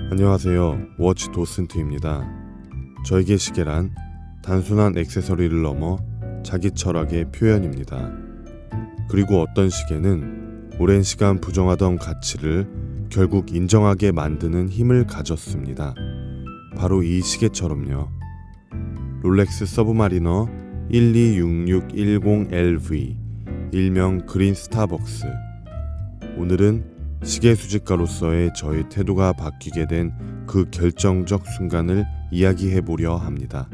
안녕하세요. 워치 도슨트입니다. 저에게 시계란 단순한 액세서리를 넘어 자기 철학의 표현입니다. 그리고 어떤 시계는 오랜 시간 부정하던 가치를 결국 인정하게 만드는 힘을 가졌습니다. 바로 이 시계처럼요. 롤렉스 서브마리너 126610LV, 일명 그린 스타벅스. 오늘은 시계 수집가로서의 저의 태도가 바뀌게 된 그 결정적 순간을 이야기해보려 합니다.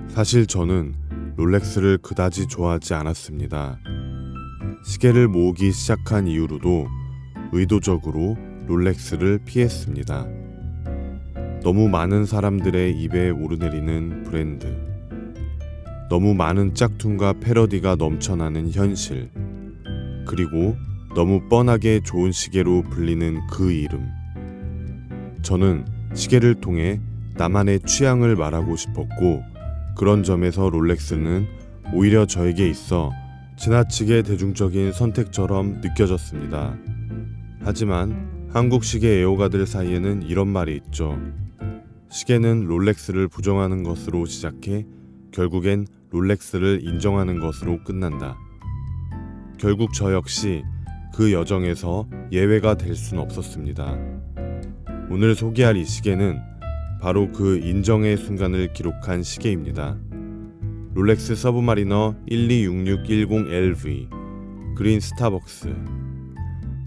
사실 저는 롤렉스를 그다지 좋아하지 않았습니다. 시계를 모으기 시작한 이후로도 의도적으로 롤렉스를 피했습니다. 너무 많은 사람들의 입에 오르내리는 브랜드, 너무 많은 짝퉁과 패러디가 넘쳐나는 현실, 그리고 너무 뻔하게 좋은 시계로 불리는 그 이름. 저는 시계를 통해 나만의 취향을 말하고 싶었고, 그런 점에서 롤렉스는 오히려 저에게 있어 지나치게 대중적인 선택처럼 느껴졌습니다. 하지만 한국 시계 애호가들 사이에는 이런 말이 있죠. 시계는 롤렉스를 부정하는 것으로 시작해 결국엔 롤렉스를 인정하는 것으로 끝난다. 결국 저 역시 그 여정에서 예외가 될 순 없었습니다. 오늘 소개할 이 시계는 바로 그 인정의 순간을 기록한 시계입니다. 롤렉스 서브마리너 126610LV 그린 스타벅스.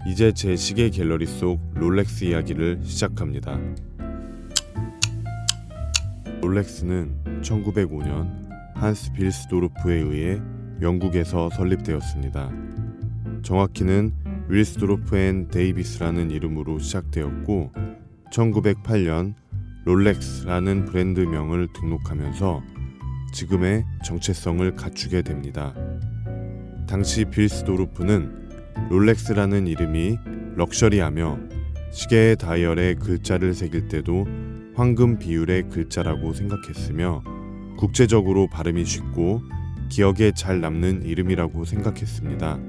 이제 제 시계 갤러리 속 롤렉스 이야기를 시작합니다. 롤렉스는 1905년 한스 빌스도르프에 의해 영국에서 설립되었습니다. 정확히는 윌스도르프 앤 데이비스라는 이름으로 시작되었고 1908년 롤렉스라는 브랜드명을 등록하면서 지금의 정체성을 갖추게 됩니다. 당시 빌스도르프는 롤렉스라는 이름이 럭셔리하며 시계의 다이얼에 글자를 새길 때도 황금 비율의 글자라고 생각했으며 국제적으로 발음이 쉽고 기억에 잘 남는 이름이라고 생각했습니다.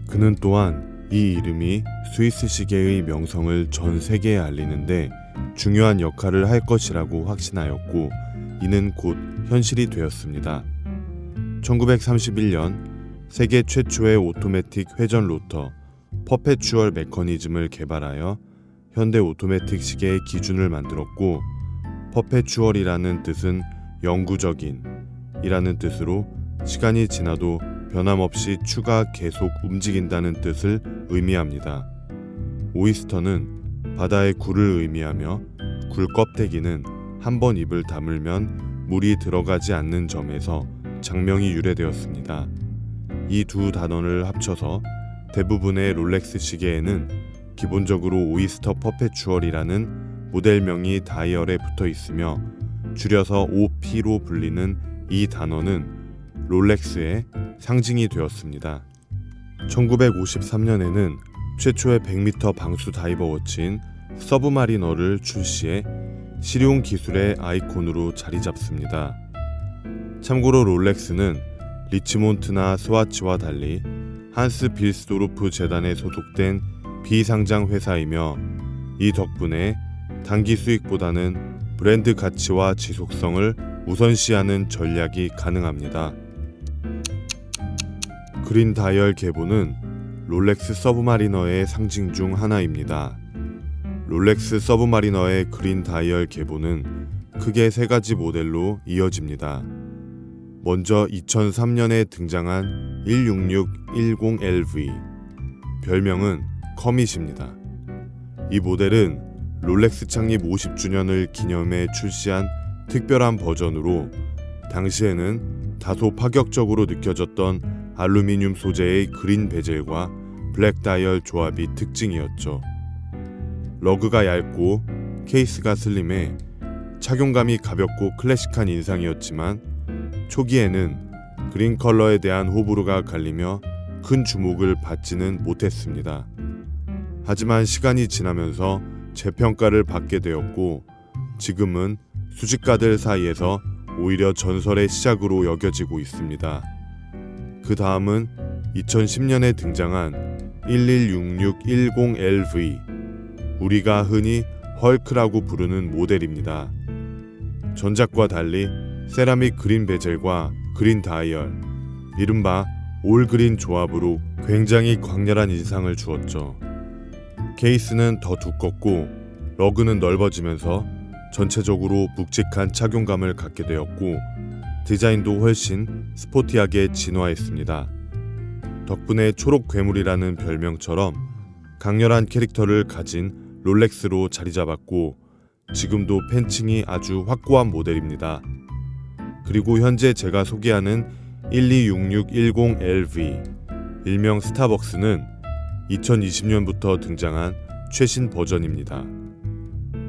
그는 또한 이 이름이 스위스 시계의 명성을 전 세계에 알리는데 중요한 역할을 할 것이라고 확신하였고 이는 곧 현실이 되었습니다. 1931년 세계 최초의 오토매틱 회전 로터 퍼페추얼 메커니즘을 개발하여 현대 오토매틱 시계의 기준을 만들었고 퍼페추얼이라는 뜻은 영구적인 이라는 뜻으로 시간이 지나도 변함없이 추가 계속 움직인다는 뜻을 의미합니다. 오이스터는 바다의 굴을 의미하며 굴 껍데기는 한번 입을 다물면 물이 들어가지 않는 점에서 장명이 유래되었습니다. 이 두 단어를 합쳐서 대부분의 롤렉스 시계에는 기본적으로 오이스터 퍼페추얼이라는 모델명이 다이얼에 붙어 있으며 줄여서 OP로 불리는 이 단어는 롤렉스의 상징이 되었습니다. 1953년에는 최초의 100m 방수 다이버 워치인 서브마리너를 출시해 실용 기술의 아이콘으로 자리 잡습니다. 참고로 롤렉스는 리치몬트나 스와치와 달리 한스 빌스도르프 재단에 소속된 비상장 회사이며 이 덕분에 단기 수익보다는 브랜드 가치와 지속성을 우선시하는 전략이 가능합니다. 그린 다이얼 계보는 롤렉스 서브마리너의 상징 중 하나입니다. 롤렉스 서브마리너의 그린 다이얼 계보는 크게 세 가지 모델로 이어집니다. 먼저 2003년에 등장한 16610LV, 별명은 커밋입니다. 이 모델은 롤렉스 창립 50주년을 기념해 출시한 특별한 버전으로 당시에는 다소 파격적으로 느껴졌던 알루미늄 소재의 그린 베젤과 블랙 다이얼 조합이 특징이었죠. 러그가 얇고 케이스가 슬림해 착용감이 가볍고 클래식한 인상이었지만 초기에는 그린 컬러에 대한 호불호가 갈리며 큰 주목을 받지는 못했습니다. 하지만 시간이 지나면서 재평가를 받게 되었고 지금은 수집가들 사이에서 오히려 전설의 시작으로 여겨지고 있습니다. 그 다음은 2010년에 등장한 116610LV, 우리가 흔히 헐크라고 부르는 모델입니다. 전작과 달리 세라믹 그린 베젤과 그린 다이얼, 이른바 올 그린 조합으로 굉장히 광렬한 인상을 주었죠. 케이스는 더 두껍고 러그는 넓어지면서 전체적으로 묵직한 착용감을 갖게 되었고 디자인도 훨씬 스포티하게 진화했습니다. 덕분에 초록 괴물이라는 별명처럼 강렬한 캐릭터를 가진 롤렉스로 자리 잡았고 지금도 팬층이 아주 확고한 모델입니다. 그리고 현재 제가 소개하는 126610LV, 일명 스타벅스는 2020년부터 등장한 최신 버전입니다.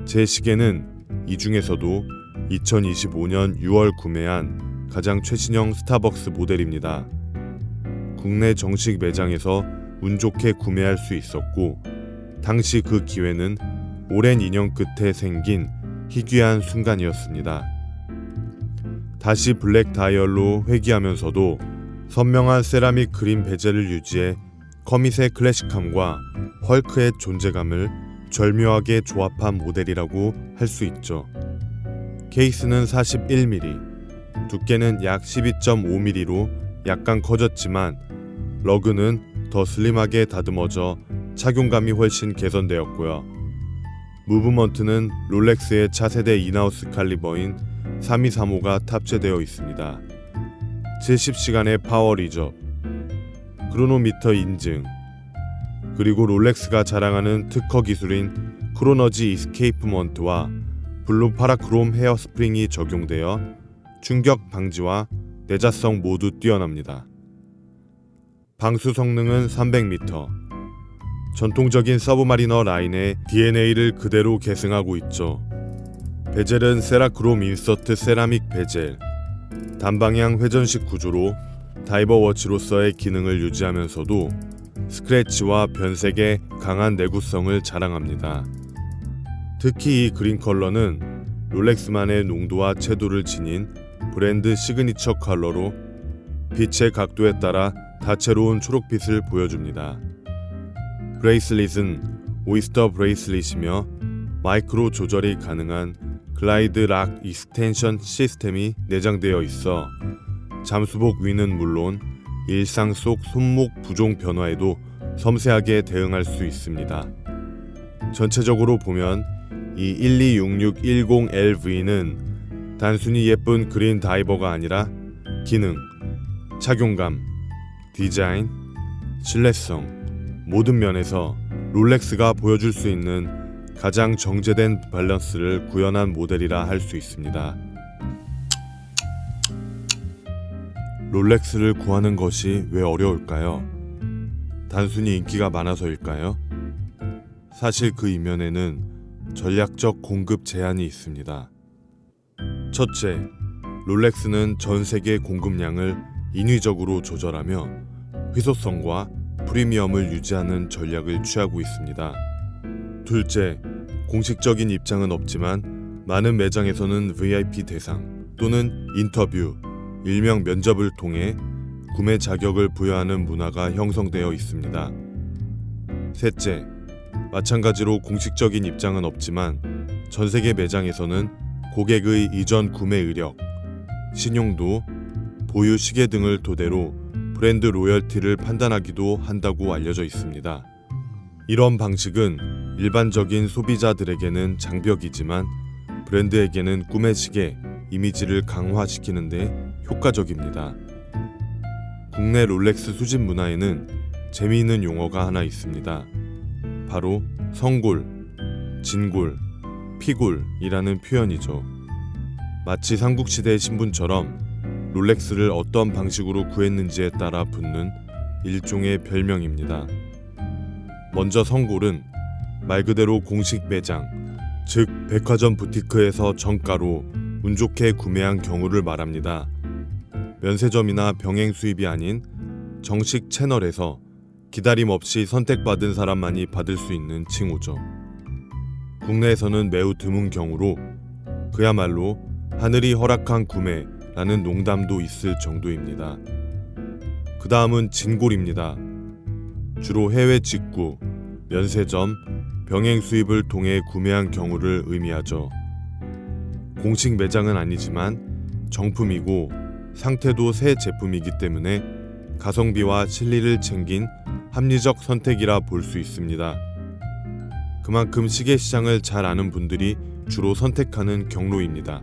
제 시계는 이 중에서도 2025년 6월 구매한 가장 최신형 스타벅스 모델입니다. 국내 정식 매장에서 운 좋게 구매할 수 있었고 당시 그 기회는 오랜 인연 끝에 생긴 희귀한 순간이었습니다. 다시 블랙 다이얼로 회귀하면서도 선명한 세라믹 그린 베젤을 유지해 커밋의 클래식함과 헐크의 존재감을 절묘하게 조합한 모델이라고 할 수 있죠. 케이스는 41mm, 두께는 약 12.5mm로 약간 커졌지만 러그는 더 슬림하게 다듬어져 착용감이 훨씬 개선되었고요. 무브먼트는 롤렉스의 차세대 인하우스 칼리버인 3235가 탑재되어 있습니다. 70시간의 파워 리저브, 크로노미터 인증, 그리고 롤렉스가 자랑하는 특허 기술인 크로너지 이스케이프먼트와 블루 파라크롬 헤어 스프링이 적용되어 충격 방지와 내자성 모두 뛰어납니다. 방수 성능은 300m. 전통적인 서브마리너 라인의 DNA를 그대로 계승하고 있죠. 베젤은 세라크롬 인서트 세라믹 베젤, 단방향 회전식 구조로 다이버 워치로서의 기능을 유지하면서도 스크래치와 변색의 강한 내구성을 자랑합니다. 특히 이 그린 컬러는 롤렉스만의 농도와 채도를 지닌 브랜드 시그니처 컬러로 빛의 각도에 따라 다채로운 초록빛을 보여줍니다. 브레이슬릿은 오이스터 브레이슬릿이며 마이크로 조절이 가능한 글라이드 락 익스텐션 시스템이 내장되어 있어 잠수복 위는 물론 일상 속 손목 부종 변화에도 섬세하게 대응할 수 있습니다. 전체적으로 보면 이 126610LV는 단순히 예쁜 그린 다이버가 아니라 기능, 착용감, 디자인, 신뢰성 모든 면에서 롤렉스가 보여줄 수 있는 가장 정제된 밸런스를 구현한 모델이라 할 수 있습니다. 롤렉스를 구하는 것이 왜 어려울까요? 단순히 인기가 많아서일까요? 사실 그 이면에는 전략적 공급 제한이 있습니다. 첫째, 롤렉스는 전 세계 공급량을 인위적으로 조절하며 희소성과 프리미엄을 유지하는 전략을 취하고 있습니다. 둘째, 공식적인 입장은 없지만 많은 매장에서는 VIP 대상 또는 인터뷰, 일명 면접을 통해 구매 자격을 부여하는 문화가 형성되어 있습니다. 셋째, 마찬가지로 공식적인 입장은 없지만 전 세계 매장에서는 고객의 이전 구매 이력, 신용도, 보유 시계 등을 토대로 브랜드 로열티를 판단하기도 한다고 알려져 있습니다. 이런 방식은 일반적인 소비자들에게는 장벽이지만 브랜드에게는 꿈의 시계, 이미지를 강화시키는데 효과적입니다. 국내 롤렉스 수집 문화에는 재미있는 용어가 하나 있습니다. 바로 성골, 진골, 피골이라는 표현이죠. 마치 삼국시대 신분처럼 롤렉스를 어떤 방식으로 구했는지에 따라 붙는 일종의 별명입니다. 먼저 성골은 말 그대로 공식 매장, 즉 백화점 부티크에서 정가로 운 좋게 구매한 경우를 말합니다. 면세점이나 병행 수입이 아닌 정식 채널에서 기다림 없이 선택받은 사람만이 받을 수 있는 칭호죠. 국내에서는 매우 드문 경우로 그야말로 하늘이 허락한 구매라는 농담도 있을 정도입니다. 그 다음은 진골입니다. 주로 해외 직구, 면세점, 병행 수입을 통해 구매한 경우를 의미하죠. 공식 매장은 아니지만 정품이고 상태도 새 제품이기 때문에 가성비와 실리를 챙긴 합리적 선택이라 볼 수 있습니다. 그만큼 시계 시장을 잘 아는 분들이 주로 선택하는 경로입니다.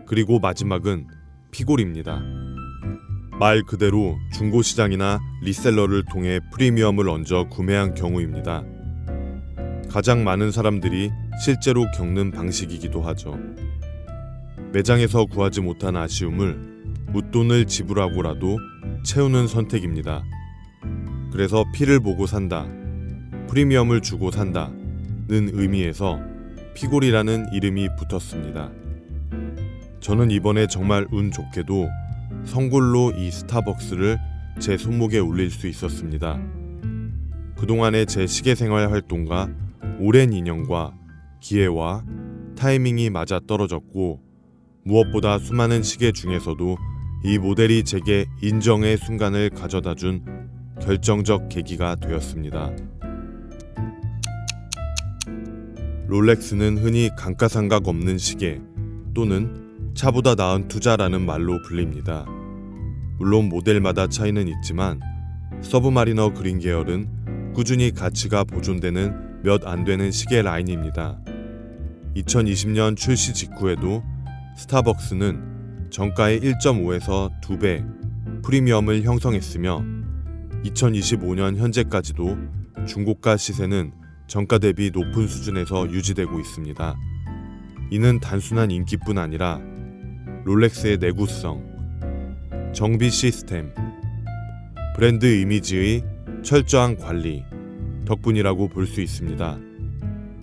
그리고 마지막은 피골입니다. 말 그대로 중고시장이나 리셀러를 통해 프리미엄을 얹어 구매한 경우입니다. 가장 많은 사람들이 실제로 겪는 방식이기도 하죠. 매장에서 구하지 못한 아쉬움을 웃돈을 지불하고라도 채우는 선택입니다. 그래서 피를 보고 산다, 프리미엄을 주고 산다는 의미에서 피골이라는 이름이 붙었습니다. 저는 이번에 정말 운 좋게도 성골로 이 스타벅스를 제 손목에 올릴 수 있었습니다. 그동안의 제 시계 생활 활동과 오랜 인연과 기회와 타이밍이 맞아 떨어졌고, 무엇보다 수많은 시계 중에서도 이 모델이 제게 인정의 순간을 가져다준 결정적 계기가 되었습니다. 롤렉스는 흔히 감가상각 없는 시계 또는 차보다 나은 투자라는 말로 불립니다. 물론 모델마다 차이는 있지만 서브마리너 그린 계열은 꾸준히 가치가 보존되는 몇 안 되는 시계 라인입니다. 2020년 출시 직후에도 스타벅스는 정가의 1.5에서 2배 프리미엄을 형성했으며 2025년 현재까지도 중고가 시세는 정가 대비 높은 수준에서 유지되고 있습니다. 이는 단순한 인기뿐 아니라 롤렉스의 내구성, 정비 시스템, 브랜드 이미지의 철저한 관리 덕분이라고 볼 수 있습니다.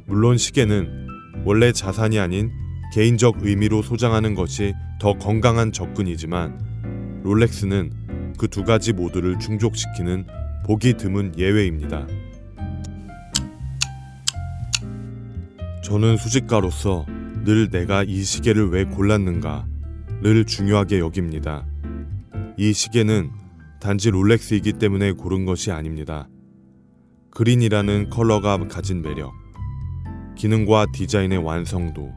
물론 시계는 원래 자산이 아닌 개인적 의미로 소장하는 것이 더 건강한 접근이지만 롤렉스는 그 두 가지 모두를 충족시키는 보기 드문 예외입니다. 저는 수집가로서 늘 내가 이 시계를 왜 골랐는가를 중요하게 여깁니다. 이 시계는 단지 롤렉스이기 때문에 고른 것이 아닙니다. 그린이라는 컬러가 가진 매력, 기능과 디자인의 완성도,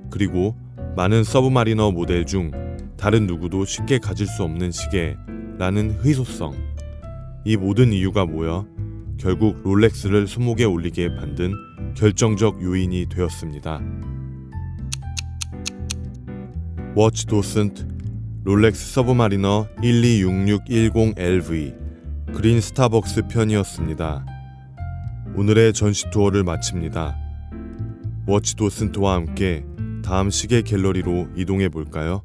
그리고 많은 서브마리너 모델 중 다른 누구도 쉽게 가질 수 없는 시계라는 희소성, 이 모든 이유가 모여 결국 롤렉스를 손목에 올리게 만든 결정적 요인이 되었습니다. 워치 도슨트 롤렉스 서브마리너 126610LV 그린 스타벅스 편이었습니다. 오늘의 전시 투어를 마칩니다. 워치 도슨트와 함께 다음 시계 갤러리로 이동해 볼까요?